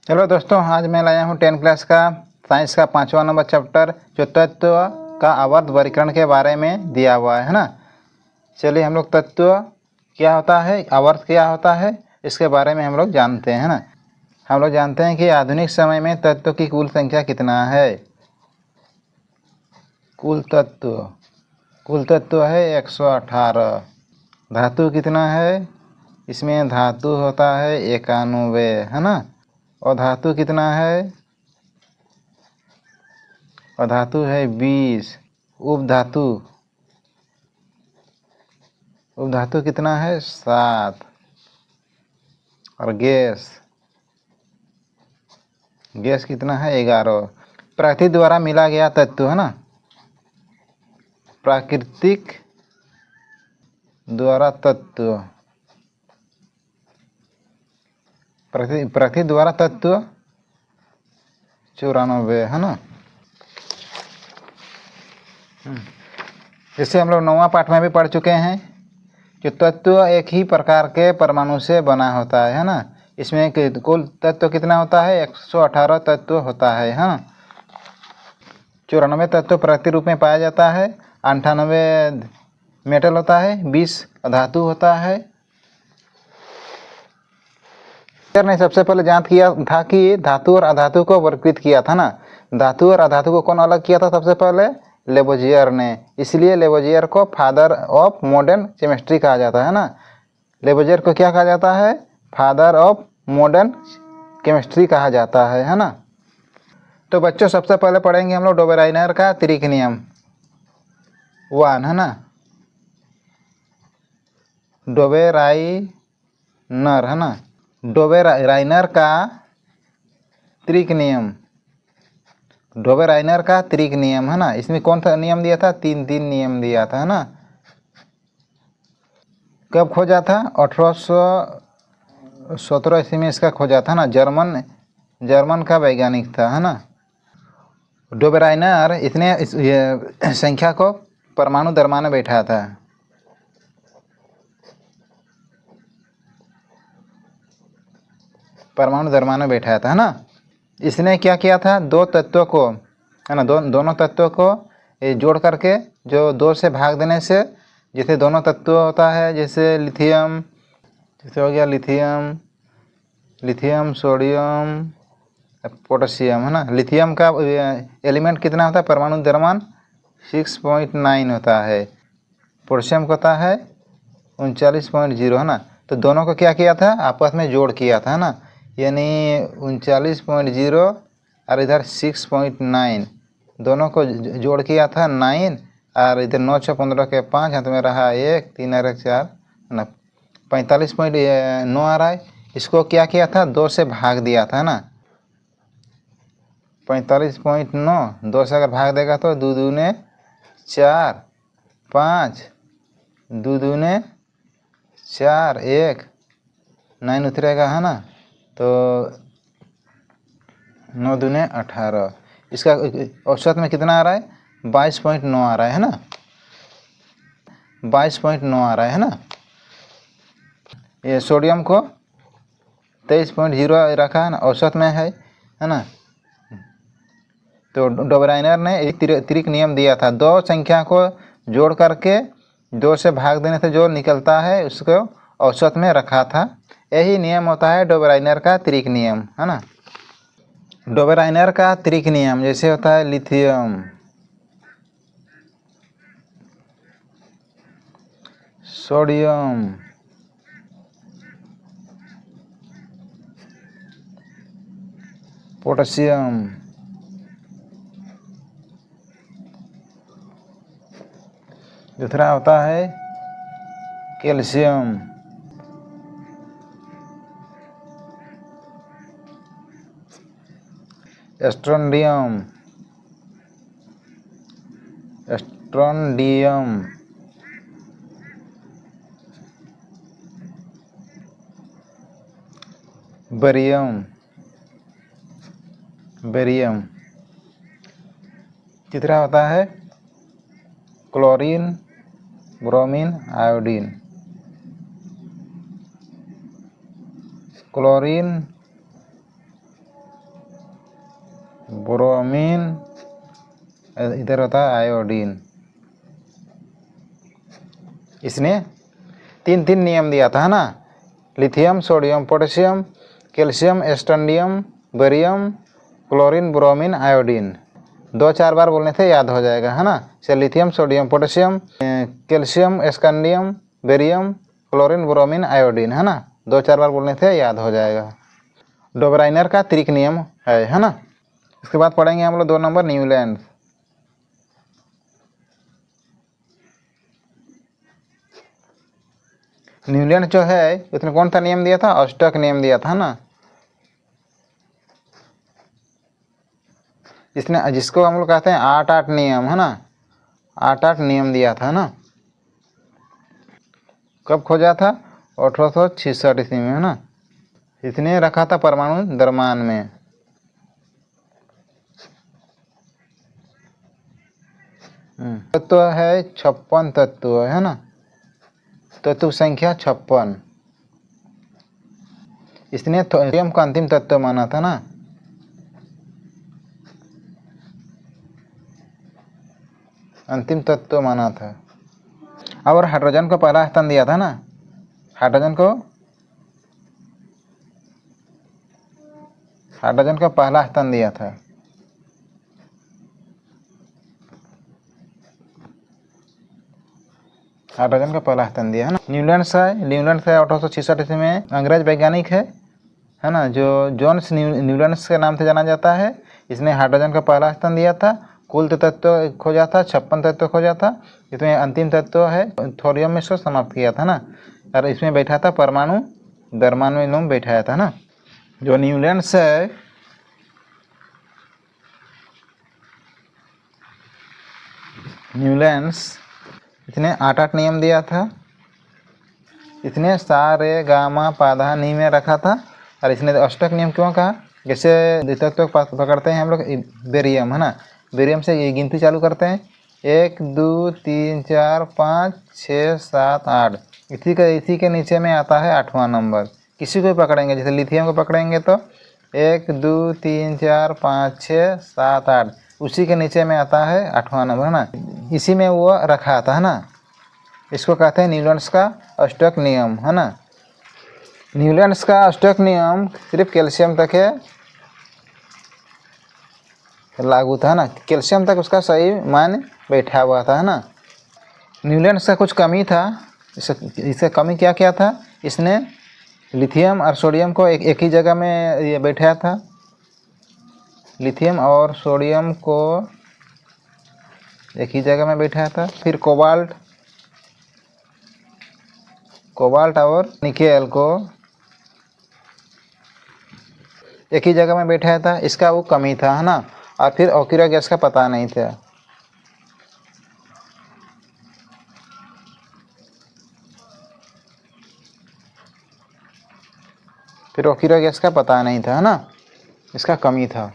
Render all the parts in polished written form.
चलो दोस्तों, आज मैं लाया हूँ 10 क्लास का साइंस का 5वां नंबर चैप्टर जो तत्व का आवर्त वर्गीकरण के बारे में दिया हुआ है ना। चलिए हम लोग तत्व क्या होता है, आवर्त क्या होता है, इसके बारे में हम लोग जानते हैं ना। हम लोग जानते हैं कि आधुनिक समय में तत्व की कुल संख्या कितना है। कुल तत्व है 118। धातु कितना है, इसमें धातु होता है 91 है ना। और धातु कितना है, और धातु है 20। उपधातु कितना है 7। और गैस कितना है 11। प्रकृति द्वारा मिला गया तत्व है ना, प्राकृतिक द्वारा तत्व, प्रकृति द्वारा तत्व 94 है ना। जैसे हम लोग 9वां पाठ में भी पढ़ चुके हैं कि तत्व एक ही प्रकार के परमाणु से बना होता है ना। इसमें कुल तत्व कितना होता है, 118 तत्व होता है हाँ। 94 तत्व प्रकृति रूप में पाया जाता है, 98 मेटल होता है, 20 धातु होता है। ने सबसे पहले जांच किया था कि धातु और अधातु को वर्गीकृत किया था ना। धातु और अधातु को कौन अलग किया था सबसे पहले, लेबोजियर ने। इसलिए लेबोजियर को फादर ऑफ मॉडर्न केमिस्ट्री कहा जाता है ना। लेबोजियर को क्या कहा जाता है, फादर ऑफ मॉडर्न केमिस्ट्री कहा जाता है ना। तो बच्चों सबसे पहले पढ़ेंगे हम लोग डोबेराइनर का त्रिक नियम 1 है ना। डोबेराइनर है ना, डोबेराइनर का त्रिक नियम, डोबेराइनर का त्रिक नियम है ना। इसमें कौन सा नियम दिया था, 3 नियम दिया था है ना। कब खोजा था, 1817 ईस्वी में इसका खोजा था ना। जर्मन का वैज्ञानिक था है ना। डोबेराइनर इतने संख्या को परमाणु द्रव्य में बैठा था। परमाणु द्रव्य में बैठाया था है ना। इसने क्या किया था, दो तत्वों को है ना, दोनों तत्वों को जोड़ करके जो 2 से भाग देने से, जैसे दोनों तत्व होता है, जैसे लिथियम, जैसे हो गया लिथियम सोडियम पोटेशियम है ना। लिथियम का एलिमेंट कितना होता है, परमाणु द्रव्यमान 6.9 होता है। पोटेशियम का होता है 39.0 है ना। तो दोनों को क्या किया था, आपस में जोड़ किया था है ना। यानी 39.0 और इधर 6.9, दोनों को जोड़ किया था 9। और इधर 9 6 15 के 5 हाथ में रहा 1 3 और 1 4 है ना, 45.9 आ रहा है। इसको क्या किया था, 2 से भाग दिया था ना। 45.9 2 से अगर भाग देगा तो 2 दूने 4, 5 2 दूने 4 1 9 उतरेगा है ना। तो 9 दूने 18। इसका औसत में कितना आ रहा है, 22.9 आ रहा है ना, 22.9 आ रहा है ना। ये सोडियम को 23.0 रखा है ना, औसत में है ना। तो डोबेराइनर ने एक त्रिक नियम दिया था, 2 संख्या को जोड़ करके 2 से भाग देने से जो निकलता है उसको औसत में रखा था। यही नियम होता है डोबेराइनर का त्रिक नियम है ना। डोबेराइनर का त्रिक नियम जैसे होता है लिथियम, सोडियम, पोटेशियम, दूसरा होता है कैल्शियम, स्ट्रोंडियम, बेरियम, तीसरा होता है chlorine, bromine, iodine. Chlorine, bromine, इधर होता है आयोडीन। इसने तीन तीन नियम दिया था, है ना, lithium, sodium, potassium, calcium, scandium, barium, chlorine, bromine, iodine. 2-4 बार बोलने से याद हो जाएगा, है ना। चलिए, lithium, sodium, potassium, calcium, scandium, barium, chlorine, bromine, iodine, है ना। 2-4 बार बोलने से याद हो जाएगा। डोबराइनर का त्रिक नियम है ना। इसके बाद पढ़ेंगे हम लोग 2 नंबर न्यूलैंड। न्यूलैंड जो है उसने कौन सा नियम दिया था? अष्टक नियम दिया था ना। इसने, जिसको हम लोग कहते हैं 8-8 नियम, है ना, 8-8 नियम दिया था ना। कब खोजा था? 1866 ईस्वी में, है ना। इसने रखा था परमाणु द्रव्यमान में। तत्व है 56 तत्व, है ना, तत्व संख्या 56। इसने थोरियम का अंतिम तत्व माना था ना। अंतिम तत्व माना था। और हाइड्रोजन को पहला स्थान दिया था ना। हाइड्रोजन को पहला स्थान दिया था। हाइड्रोजन का पहला स्थान दिया, है ना। न्यूलैंड्स है 1866 ईस्वी में अंग्रेज वैज्ञानिक है ना, जो जोन्स न्यूलैंड्स के नाम से जाना जाता है। इसने हाइड्रोजन का पहला स्थान दिया था। कुल तत्व खोजा था, 56 तत्व खोजा था। इसमें अंतिम तत्व है थोरियम में इसको समाप्त किया था ना। और इसमें बैठा था परमाणु द्रव्यमान में इन्होंने बैठाया था ना। जो न्यूलैंड्स है, इसने 8-8 नियम दिया था। इसने सा रे गा मा पा धा नी में रखा था। और इसने अष्टक नियम क्यों कहा? जैसे तत्व पकड़ते हैं हम लोग बेरियम, है ना, बेरियम से ये गिनती चालू करते हैं 1 2 3 4 5 6 7 8। इसी के नीचे में आता है 8वां नंबर। किसी को भी पकड़ेंगे, जैसे लिथियम को पकड़ेंगे तो 1 2 3 4 5 6 7 8, उसी के नीचे में आता है 8वां नंबर, है ना। इसी में वो रखा था, है ना। इसको कहते हैं न्यूलैंड्स का अष्टक नियम, है ना। न्यूलैंड्स का अष्टक नियम सिर्फ कैल्शियम तक है लागू था ना। कैल्शियम तक उसका सही मान बैठा हुआ था, है ना। न्यूलैंड्स का कुछ कमी था। इससे कमी क्या क्या था? इसने लिथियम और सोडियम को एक ही जगह में ये बैठाया था। लिथियम और सोडियम को एक ही जगह में बैठाया था। फिर कोबाल्ट और निकेल को एक ही जगह में बैठाया था। इसका वो कमी था, है ना। और फिर ऑक्यूरा गैस का पता नहीं था। फिर ऑक्यूरा गैस का पता नहीं था, है ना। इसका कमी था।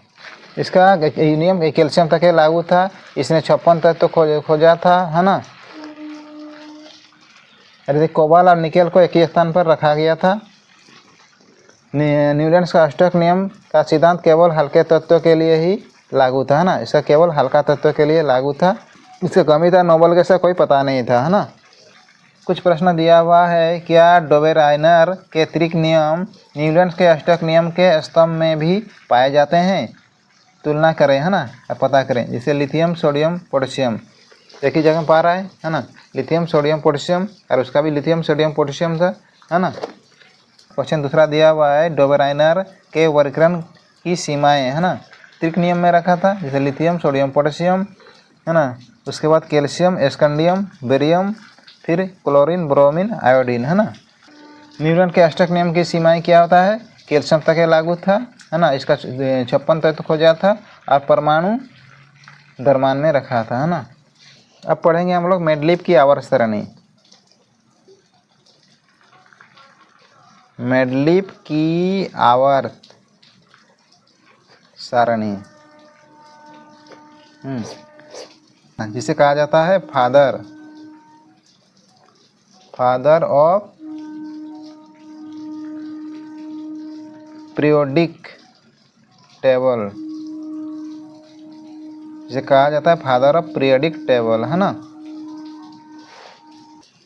इसका नियम कैल्शियम तक लागू था। इसने 56 तत्व खोजा था, है ना। अरे कोबाल और निकेल को एक ही स्थान पर रखा गया था। न्यूलैंड्स का अष्टक नियम का सिद्धांत केवल हल्के तत्व के लिए ही लागू था, है ना। इसका केवल हल्का तत्व के लिए लागू था। इसका कमी था, नोबल गैस का कोई पता नहीं था, है ना। कुछ प्रश्न दिया हुआ है, क्या डोबेराइनर के त्रिक नियम न्यूलैंड्स के अष्टक नियम के स्तंभ में भी पाए जाते हैं? तुलना करें, है ना, और पता करें। जैसे लिथियम, सोडियम, पोटेशियम एक ही जगह पा रहा है ना। लिथियम, सोडियम, पोटेशियम, और उसका भी लिथियम, सोडियम, पोटेशियम था, है ना। क्वेश्चन दूसरा दिया हुआ है, डोबेराइनर के वर्गीकरण की सीमाएं, है ना, त्रिक नियम में रखा था। जैसे लिथियम, सोडियम, पोटेशियम, है ना। उसके बाद कैल्शियम, स्कैंडियम, बेरियम, फिर क्लोरीन, ब्रोमीन, आयोडीन, है ना। न्यूलैंड के अष्टक नियम की सीमाएं क्या होता है? कैल्शियम तक लागू था, है ना। इसका 56 तत्व खोजा था और परमाणु द्रव्यमान में रखा था, है ना। अब पढ़ेंगे हम लोग मेंडलीव की आवर्त सरणी। मेंडलीव की आवर्त सारणी, जिसे कहा जाता है फादर ऑफ पीरियोडिक टेबल। इसे कहा जाता है फादर ऑफ पीरियडिक टेबल, है ना।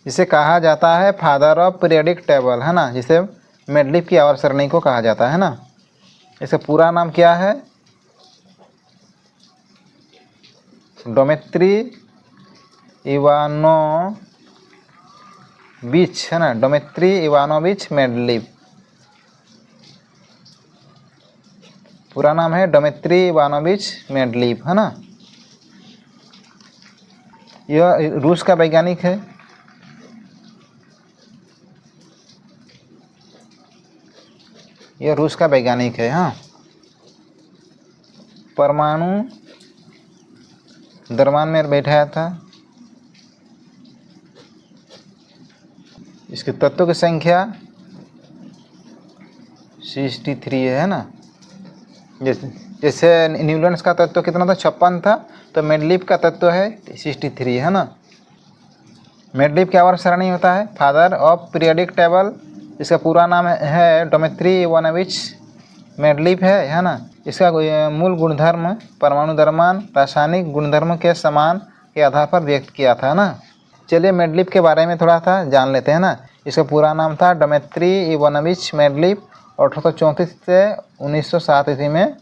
इसे कहा जाता है फादर ऑफ पीरियडिक टेबल, है ना, जिसे मेंडलीफ की आवर्त सरणी को कहा जाता है ना। इसका पूरा नाम क्या है? डोमेत्री इवानोविच, है ना, डोमेत्री इवानोविच मेंडलीफ। पूरा नाम है डोमेत्री इवानोविच मेंडलीफ, है ना। यह रूस का वैज्ञानिक है। यह रूस का वैज्ञानिक है। हाँ, परमाणु द्रव्यमान में बैठाया था। इसके तत्वों की संख्या 63 है ना। जैसे न्यूटन का तत्व कितना था? 56 था। तो मेंडलीफ का तत्व है 63, है ना। मेंडलीफ की आवर्त सरणी होता है फादर ऑफ पीरियडिक टेबल। इसका पूरा नाम है डोमेत्री इवानोविच मेंडलीफ, है ना। इसका मूल गुणधर्म परमाणु द्रव्यमान रासायनिक गुणधर्म के समान के आधार पर व्यक्त किया था ना। चलिए मेंडलीफ के बारे में थोड़ा सा जान लेते हैं ना। इसका पूरा नाम था डोमेत्री इवानोविच मेंडलीफ। 1834 से 1907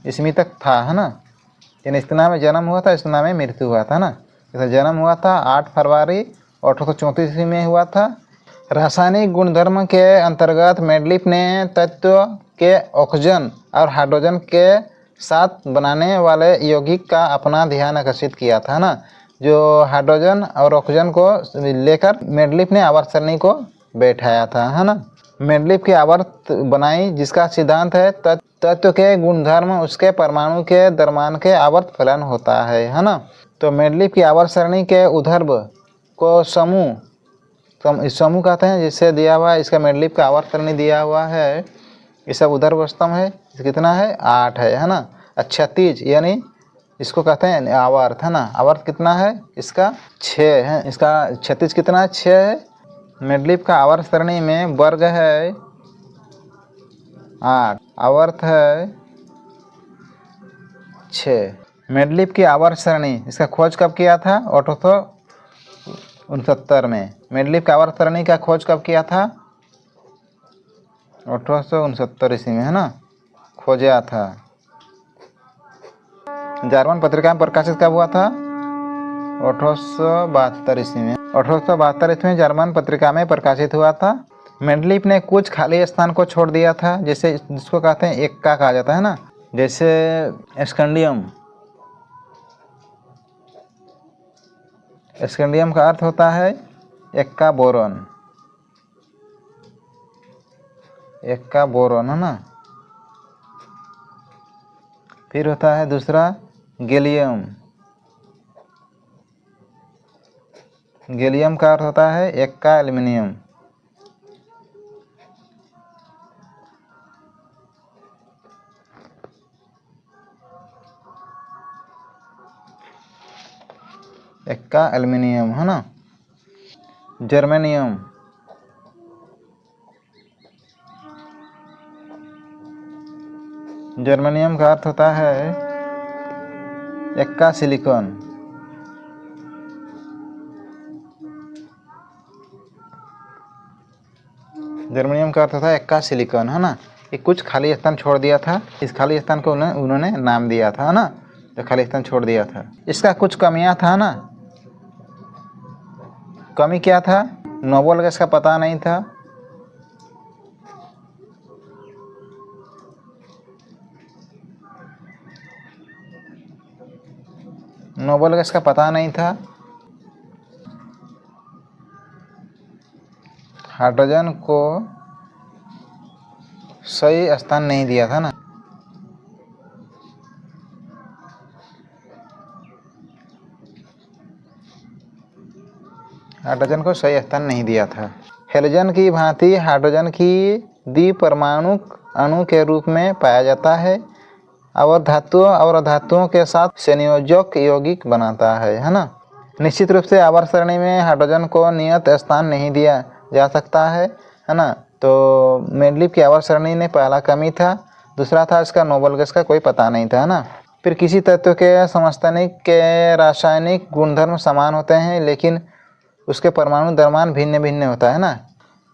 ईस्वी तक था, है ना। यानी इस्तना में जन्म हुआ था, इस्तना में मृत्यु हुआ था ना। इसका जन्म हुआ था 8 फरवरी 1834 ईस्वी में हुआ था। रासायनिक गुणधर्म के अंतर्गत मेंडलीफ ने तत्व के ऑक्सीजन और हाइड्रोजन के साथ बनाने वाले यौगिक का अपना ध्यान आकर्षित किया था ना। जो हाइड्रोजन और ऑक्सीजन को लेकर मेंडलीफ ने आवर्त सरणी को बैठाया था, है ना। मेंडलीफ की आवर्त बनाई जिसका सिद्धांत है तत्व के गुणधर्म उसके परमाणु के द्रव्यमान के आवर्त फलन होता है ना। तो मेंडलीफ की आवर्त सरणी के ऊर्ध्व को समूह कहते हैं, जिससे दिया हुआ है। इसका मेंडलीफ का आवर्त सरणी दिया हुआ है। इसका ऊर्ध्व स्तंभ है, कितना है? 8 है ना। क्षैतिज यानी इसको कहते हैं आवर्त, है ना। आवर्त कितना है इसका? 6 है। इसका क्षैतिज कितना है? 6 है। मेंडलीफ का आवर्त सरणी में वर्ग है 8, आवर्त है 6। मेंडलीफ की आवर्त सरणी इसका खोज कब किया था? 1869 में। मेंडलीफ का आवर्त सरणी का खोज कब किया था? 1869 ईस्वी में, है ना, खोजा था। जर्मन पत्रिका में प्रकाशित कब हुआ था? 1872 ईस्वी में। 1872 ईस्वी में जर्मन पत्रिका में प्रकाशित हुआ था। मेंडलीफ ने कुछ खाली स्थान को छोड़ दिया था, जैसे जिसको कहते हैं एक्का कहा जाता है ना। जैसे स्कैंडियम का अर्थ होता है एक्का बोरॉन, है ना। फिर होता है दूसरा गैलियम। गैलियम का अर्थ होता है एक्का एल्युमिनियम। एक्का एल्युमिनियम, है ना। जर्मेनियम। जर्मेनियम का अर्थ होता है एक्का सिलिकॉन। जर्मेनियम का अर्थ होता है एक्का सिलिकॉन, है ना। ये कुछ खाली स्थान छोड़ दिया था। इस खाली स्थान को उन्होंने नाम दिया था ना, जो खाली स्थान छोड़ दिया था। इसका कुछ कमियां था ना। कमी क्या था? नोबल गैस का पता नहीं था। नोबल गैस का पता नहीं था। हाइड्रोजन को सही स्थान नहीं दिया था ना। हाइड्रोजन को सही स्थान नहीं दिया था। हेलोजन की भांति हाइड्रोजन की द्विपरमाणु अणु के रूप में पाया जाता है और धातुओं और अधातुओं के साथ संयोजक यौगिक बनाता है ना। निश्चित रूप से आवर्त सरणी में हाइड्रोजन को नियत स्थान नहीं दिया जा सकता है ना। तो मेंडलीफ की आवर्त सरणी में पहला कमी था। दूसरा था इसका नोबल गैस का कोई पता नहीं था, है ना। फिर किसी तत्व के समस्थानिक के रासायनिक गुणधर्म समान होते हैं लेकिन उसके परमाणु द्रव्यमान भिन्न भिन्न होता है ना।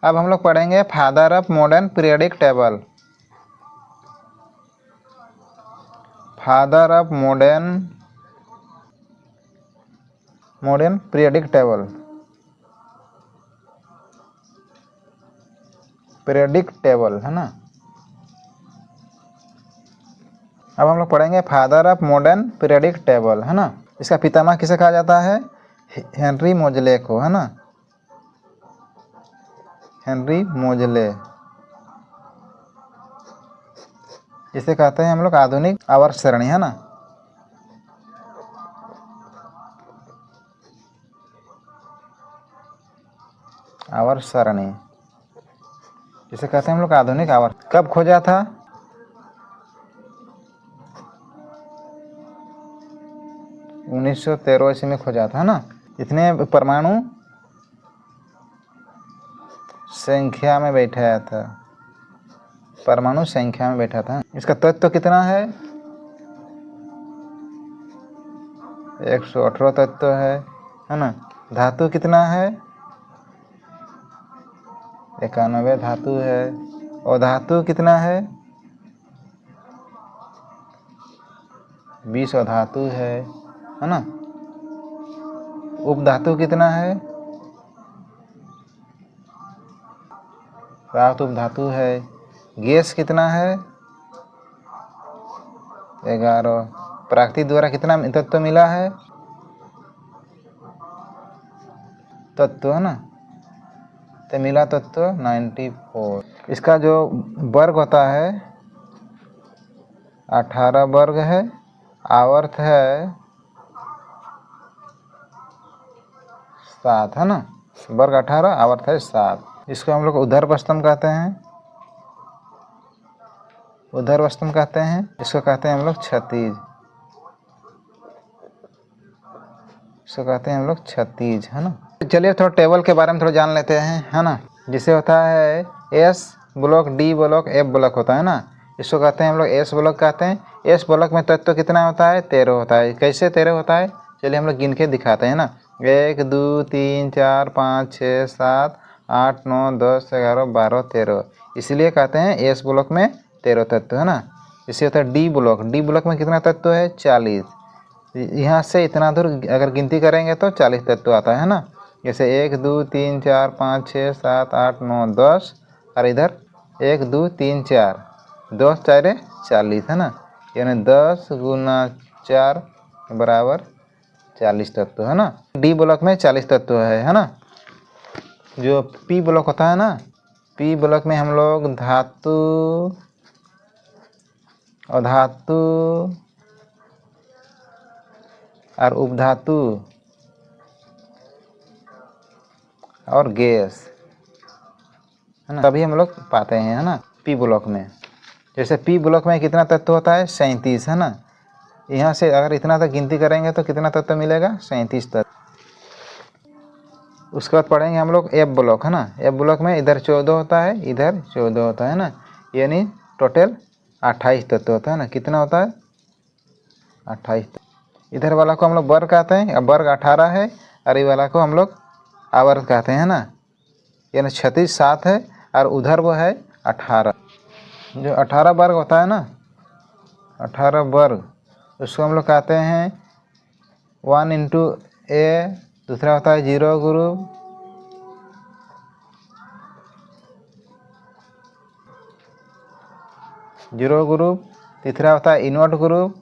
अब हम लोग पढ़ेंगे father of modern periodic table. Father of modern periodic table, periodic table है ना। अब हम लोग पढ़ेंगे father of modern periodic table है ना। इसका पितामह किसे कहा जाता है? हेनरी मोजले को, है ना, हेनरी मोजले, जिसे कहते हैं हम लोग आधुनिक आवर्त सरणी, है ना। आवर्त सरणी जिसे कहते हैं हम लोग आधुनिक आवर्त। कब खोजा था? 1913 ईस्वी में खोजा था ना। इतने परमाणु संख्या में बैठाया था, परमाणु संख्या में बैठा था। इसका तत्व कितना है? 118 तत्व है ना। धातु कितना है? 91 धातु है। और धातु कितना है? 20 धातु है ना। उपधातु कितना है? 7 उपधातु है। गैस कितना है? 11। प्राकृतिक द्वारा कितना तत्व मिला है? तत्व है ना, तो मिला तत्व 94। इसका जो वर्ग होता है 18 वर्ग है। आवर्त है 7, है ना। वर्ग 18, आवर्त है 7। इसको हम लोग ऊर्ध्व स्तंभ कहते हैं, ऊर्ध्व स्तंभ कहते हैं। इसको कहते हैं हम लोग क्षैतिज, इसको कहते हैं हम लोग क्षैतिज, है ना। चलिए थोड़ा टेबल के बारे में थोड़ा जान लेते हैं, है ना। जिसे होता है S block, D block, F block होता है ना। इसको कहते हैं हम लोग एस ब्लॉक कहते हैं। एस ब्लॉक में तत्व कितना होता है? 13 होता है। कैसे 13 होता है? चलिए हम लोग गिन के दिखाते हैं ना। 1 2 3 4 5 6 7 8 9 10 11 12 13। इसलिए कहते हैं एस ब्लॉक में 13 तत्व, है ना। इसे होता है डी ब्लॉक। डी ब्लॉक में कितना तत्व है? 40। यहाँ से इतना दूर अगर गिनती करेंगे तो 40 तत्व आता है ना। जैसे 1 2 3 4 5 6 7 8 9 10, और इधर 1 2 3 4, 10 4 40, है ना। यानी 10 गुना 4 बराबर 40 तत्व, है ना। डी ब्लॉक में 40 तत्व है ना। जो पी ब्लॉक होता है ना, पी ब्लॉक में हम लोग धातु, अधातु और उपधातु और गैस, है ना, तभी हम लोग पाते हैं, है ना, पी ब्लॉक में। जैसे पी ब्लॉक में कितना तत्व होता है? 37, है ना। यहाँ से अगर इतना तक गिनती करेंगे तो कितना तत्व मिलेगा? 37 तत्व। उसके बाद पढ़ेंगे हम लोग एफ ब्लॉक, है ना। एफ ब्लॉक में इधर 14 होता है, इधर 14 होता है ना। यानी टोटल 28 तत्व होता है ना। कितना होता है? 28। इधर वाला को हम लोग वर्ग कहते हैं। अब वर्ग 18 है, और ये वाला को हम लोग आवर्त कहते हैं ना। यानी 36 7 है, और उधर वो है 18। जो 18 वर्ग होता है ना, 18 वर्ग, उसको हम लोग कहते हैं 1 इंटू ए। दूसरा होता है 0 ग्रुप, जीरो ग्रुप। तीसरा होता है इनवर्ट ग्रुप,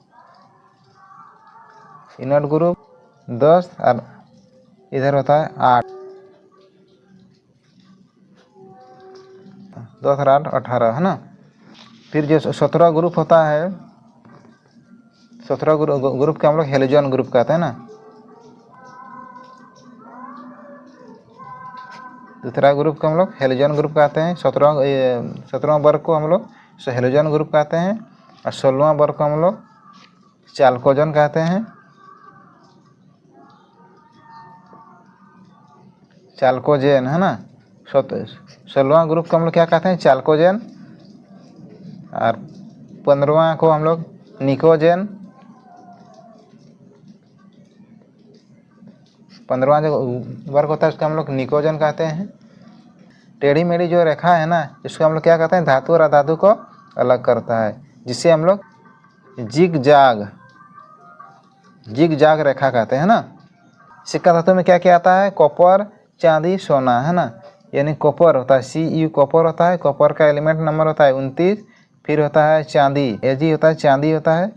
इनवर्ट ग्रुप 10, और इधर होता है 8। 10 और 8 18, है ना। फिर जो 17 ग्रुप होता है, 17 ग्रुप के हम लोग हेलोजन ग्रुप कहते हैं ना। दूसरा ग्रुप को हम लोग हेलोजन ग्रुप कहते हैं। 17वां वर्ग को हम लोग हेलोजन ग्रुप कहते हैं, और 16वां वर्ग को हम लोग चाल्कोजन कहते हैं। चाल्कोजेन, है ना। 16वां ग्रुप को हम लोग क्या कहते हैं? चाल्कोजेन। और 15वां को हम लोग निकोजेन, 15वां जो वर्ग होता है उसको हम लोग निकोजन कहते हैं। टेढ़ी मेढ़ी जो रेखा है ना, इसको हम लोग क्या कहते हैं, धातु और अधातु को अलग करता है, जिससे हम लोग जिग जाग रेखा कहते हैं ना। सिक्का धातु में क्या क्या आता है, कॉपर, चांदी, सोना, है ना। यानी कॉपर होता है Cu, कॉपर होता है, कॉपर का एलिमेंट नंबर होता है 29। फिर होता है चांदी, Ag होता है, चांदी होता है,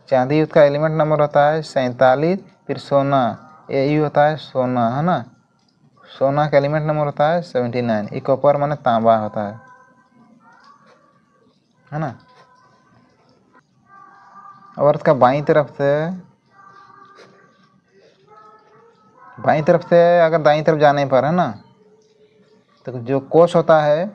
चांदी उसका एलिमेंट नंबर होता है 47। फिर सोना, Au होता है सोना, है ना, सोना का एलिमेंट नंबर होता है 79। ये कॉपर माने तांबा होता है ना। और इसका बाईं तरफ से अगर दाईं तरफ जाने पर, है ना, तो जो कोष होता है,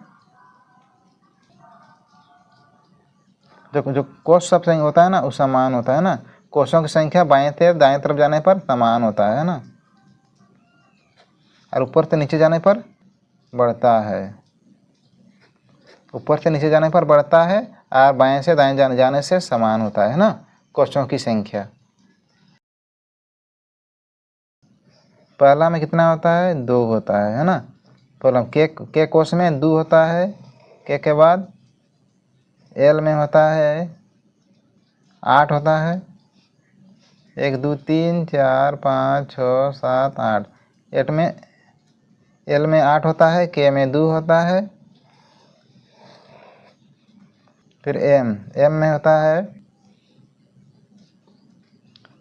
जो कोष सब संख्या होता है ना, वो समान होता है ना। कोषों की संख्या बाएं से दाएं तरफ जाने पर समान होता है ना, और ऊपर से नीचे जाने पर बढ़ता है। ऊपर से नीचे जाने पर बढ़ता है और बाएं से दाएं जाने से समान होता है ना, कोषों की संख्या। पहला में कितना होता है, 2 होता है ना। पहला के कोष में 2 होता है, के बाद एल में होता है 8 होता है, 1 2 3 4 5 6 7 8। एट में एल में 8 होता है, के में 2 होता है। फिर एम में होता है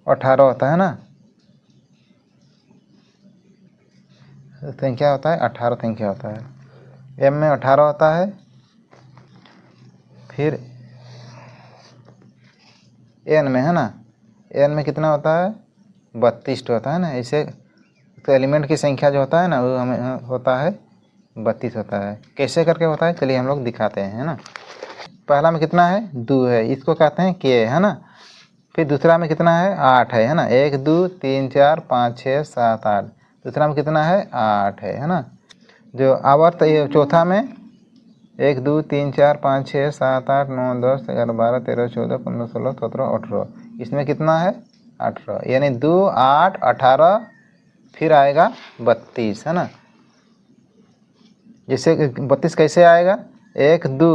18 होता है ना, संख्या होता है 18 संख्या होता है। एम में 18 होता है। फिर एन में, है ना, एन में कितना होता है, 32 होता है ना। ऐसे तो एलिमेंट की संख्या जो होता है ना, वो हमें होता है 32 होता है। कैसे करके होता है, चलिए हम लोग दिखाते हैं, है ना। पहला में कितना है, 2 है, इसको कहते हैं के, है ना। फिर दूसरा में कितना है, 8 है ना, 1 2 3 4 5 6 7 8। दूसरा में कितना है, 8 है ना। जो आवर्त ये चौथा में 1 2 3 4 5 6 7 8 9 10 11 12 13 14 15 16 17 18। इसमें कितना है, 18, यानी 2 8 18, फिर आएगा 32, है ना। जैसे 32 कैसे आएगा, 1 2,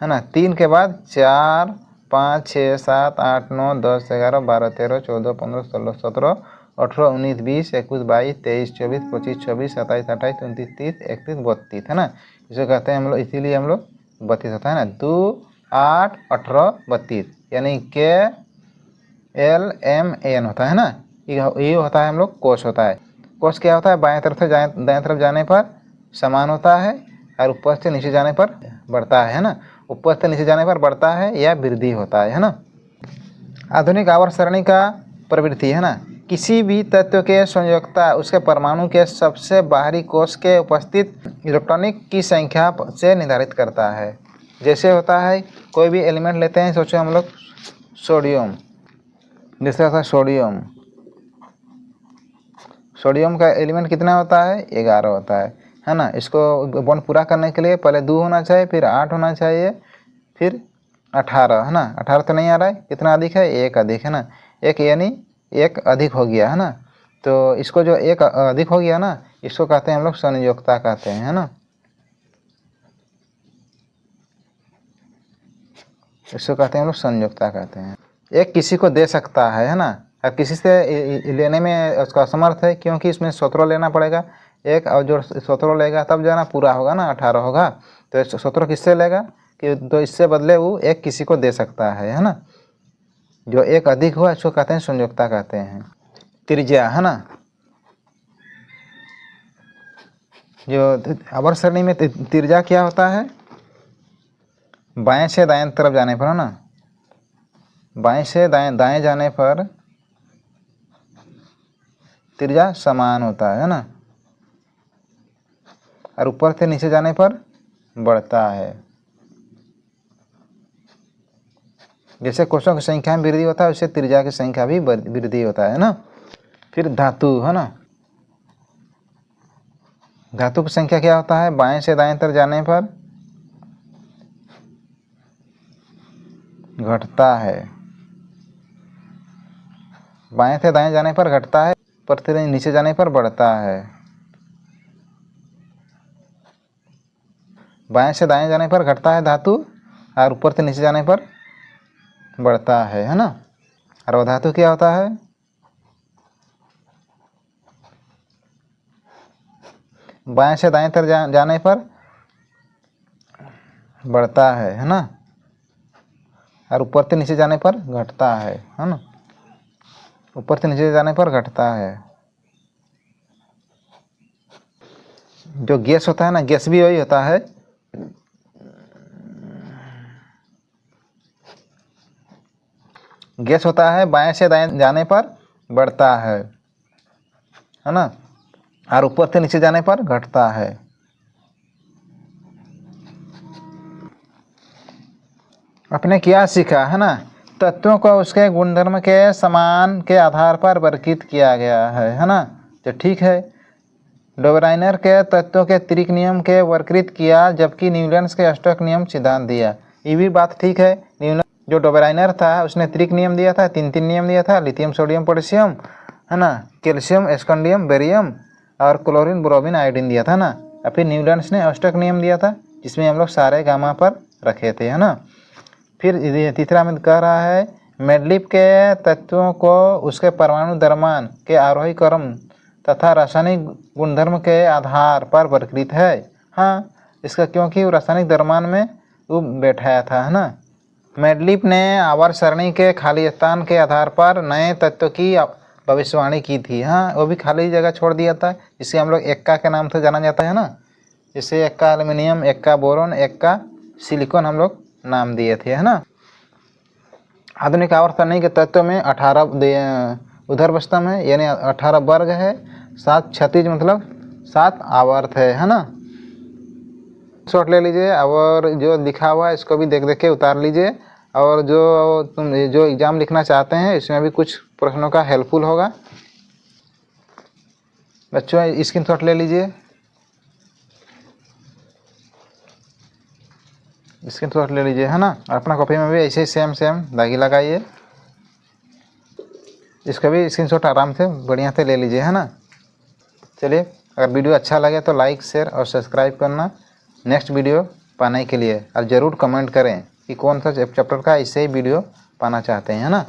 है ना, 3 के बाद 4 5 6 7 8 9 10 11 12 13 14 15 16 17 18 19 20 21 22 23 24 25 26 27 28 29 30 31 32, है ना। इसे कहते हैं हम लोग, इसीलिए हम लोग 32 होता है ना। 2 8 18 32, यानी के एल एम एन होता है ना। ये होता है हम लोग कोष होता है। कोष क्या होता है, बाएं तरफ से दाएं तरफ जाने पर समान होता है, और ऊपर से नीचे जाने पर बढ़ता है ना। ऊपर से नीचे जाने पर बढ़ता है या वृद्धि होता है ना। आधुनिक आवर्त सारणी का प्रवृत्ति, है ना, किसी भी तत्व के संयोजकता उसके परमाणु के सबसे बाहरी कोष के उपस्थित इलेक्ट्रॉनिक की संख्या से निर्धारित करता है। जैसे होता है, कोई भी एलिमेंट लेते हैं, सोचो हम लोग सोडियम, जैसे होता है सोडियम का एलिमेंट कितना होता है, 11 होता है ना। इसको बॉन्ड पूरा करने के लिए पहले 2 होना चाहिए, फिर 8 होना चाहिए, फिर 18, है ना। 18 तो नहीं आ रहा है, कितना अधिक है, 1 अधिक, है ना। 1 यानी 1 अधिक हो गया, है ना। तो इसको जो 1 अधिक हो गया ना, इसको कहते हैं हम लोग संयोजकता कहते हैं, है ना। इसको कहते हैं हम लोग संयोजकता कहते हैं। एक किसी को दे सकता है ना, और किसी से लेने में उसका असमर्थ है, क्योंकि इसमें 17 लेना पड़ेगा एक, और जो 17 लेगा तब जाना पूरा होगा ना, 18 होगा। तो 17 किससे लेगा, कि तो इससे बदले वो एक किसी को दे सकता है ना। जो एक अधिक हुआ इसको कहते हैं संयोजकता कहते हैं। त्रिज्या, है ना, जो आवर्त सारणी में त्रिज्या क्या होता है, बाएं से दाएं तरफ जाने पर, है ना, बाएं से दाएं जाने पर त्रिज्या समान होता है ना, और ऊपर से नीचे जाने पर बढ़ता है। जैसे कोषों की संख्या में वृद्धि होता है, उससे त्रिज्या की संख्या भी वृद्धि होता है ना। फिर धातु, है ना, धातु की संख्या क्या होता है, बाएं से दाएं तरफ जाने पर घटता है, बाएं से दाएं जाने पर घटता है। ऊपर से नीचे जाने पर बढ़ता है। बाएं से दाएं जाने पर घटता है धातु और ऊपर से नीचे जाने पर बढ़ता है ना। और वो धातु क्या होता है? बाएं से दाएं तरफ जाने पर बढ़ता है ना, और ऊपर से नीचे जाने पर घटता है ना। ऊपर से नीचे जाने पर घटता है। जो गैस होता है ना, गैस भी वही होता है। गैस होता है बाएं से दाएं जाने पर बढ़ता है ना, और ऊपर से नीचे जाने पर घटता है। आपने क्या सीखा है ना? तत्वों को उसके गुणधर्म के समान के आधार पर वर्गीकृत किया गया है ना। तो ठीक है, डोबराइनर के तत्वों के त्रिक नियम के वर्गीकृत किया, जबकि न्यूलैंड्स के अष्टक नियम सिद्धांत दिया। ये भी बात ठीक है। जो डोबराइनर था उसने त्रिक नियम दिया था, 3 नियम दिया था, लिथियम सोडियम पोटेशियम है ना, कैल्शियम स्कैंडियम बेरियम और क्लोरीन ब्रोमीन आयोडीन दिया था ना। और फिर न्यूलैंड्स ने अष्टक नियम दिया था, जिसमें हम लोग सारे गामा पर रखे थे है ना। फिर तीसरा में कह रहा है मेडलिप के तत्वों को उसके परमाणु द्रव्यमान के आरोही क्रम तथा रासायनिक गुणधर्म के आधार पर वर्गीकृत है। हाँ, इसका क्योंकि वो रासायनिक द्रव्यमान में वो बैठाया था है ना। मेडलिप ने आवर्त सरणी के खाली स्थान के आधार पर नए तत्व की भविष्यवाणी की थी। हाँ, वो भी खाली जगह छोड़ दिया था, जिसे हम लोग एक्का के नाम से जाना जाता है ना। जैसे Ekka aluminium, Ekka boron, Ekka silicon हम लोग नाम दिए थे है ना। आधुनिक आवर्त सरणी के तत्व में 18 ऊर्ध्वस्तंभ है, यानी 18 वर्ग है, 7 क्षैतिज मतलब 7 आवर्त है ना। शॉट ले लीजिए और जो लिखा हुआ है इसको भी देख देख के उतार लीजिए। और जो तुम जो एग्ज़ाम लिखना चाहते हैं इसमें भी कुछ प्रश्नों का हेल्पफुल होगा। बच्चों स्क्रीनशॉट ले लीजिए, स्क्रीनशॉट ले लीजिए है ना। अपना कॉपी में भी ऐसे ही सेम दागी लगाइए। इसका भी स्क्रीनशॉट आराम से बढ़िया से ले लीजिए है ना। चलिए, अगर वीडियो अच्छा लगे तो लाइक शेयर और सब्सक्राइब करना नेक्स्ट वीडियो पाने के लिए। और ज़रूर कमेंट करें कि कौन सा चैप्टर का इससे ही वीडियो पाना चाहते हैं है ना।